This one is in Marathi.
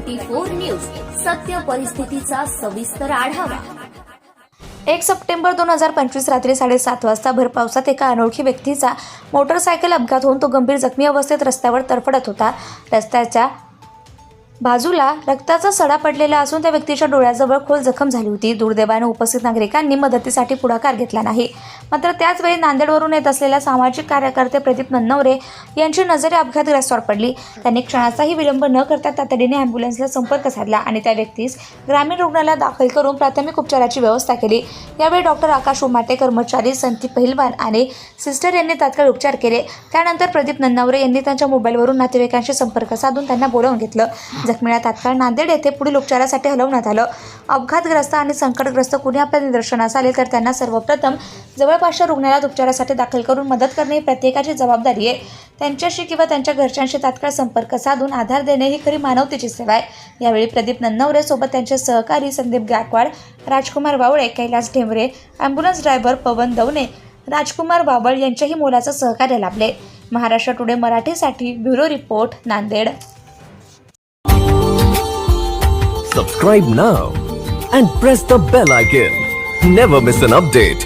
24 न्यूज, सत्य परिस्थितीचा सविस्तर आढावा। 1 सप्टेंबर 2025 रात्री 7:30 वाजता भर पावसात एका अनोळखी व्यक्तीचा मोटरसायकल अपघात होऊन तो गंभीर जखमी अवस्थेत रस्त्यावर तडफडत होता। रस्त्याच्या बाजूला रक्ताचा सडा पडलेला असून त्या व्यक्तीच्या डोळ्याजवळ खोल जखम झाली होती। दुर्दैवाने उपस्थित नागरिकांनी मदतीसाठी पुढाकार घेतला नाही। मात्र त्याच वेळी नांदेडवरून येत असलेल्या सामाजिक कार्यकर्ते प्रदीप नन्नवरे यांची नजर या अपघातग्रस्तावर पडली। त्यांनी क्षणाचाही विलंब न करता तातडीने ॲम्ब्युलन्सला संपर्क साधला आणि त्या व्यक्तीस ग्रामीण रुग्णालयात दाखल करून प्राथमिक उपचाराची व्यवस्था केली। यावेळी डॉक्टर आकाश उमाटे, कर्मचारी संदीप पहिलवान आणि सिस्टर यांनी तात्काळ उपचार केले। त्यानंतर प्रदीप नन्नवरे यांनी त्यांच्या मोबाईलवरून नातेवाईकांशी संपर्क साधून त्यांना बोलावून घेतलं। जखमीला तात्काळ नांदेड येथे पुढील उपचारासाठी हलवण्यात आलं। अपघातग्रस्त आणि संकटग्रस्त कुणी आपल्या निदर्शनास आले तर त्यांना सर्वप्रथम जवळपासच्या रुग्णालयात उपचारासाठी दाखल करून मदत करणे ही प्रत्येकाची जबाबदारी आहे। त्यांच्याशी किंवा त्यांच्या घरच्यांशी तात्काळ संपर्क साधून आधार देणे ही खरी मानवतेची सेवा आहे। यावेळी प्रदीप नन्नवरे सोबत त्यांचे सहकारी संदीप गायकवाड, राजकुमार वावळे, कैलास ढेमरे, ॲम्ब्युलन्स ड्रायव्हर पवन दवणे, राजकुमार बाबळ यांचेही मोलाचे सहकार्य लाभले। महाराष्ट्र टुडे मराठीसाठी bureau report, Nanded. Subscribe now and press the bell icon. Never miss an update.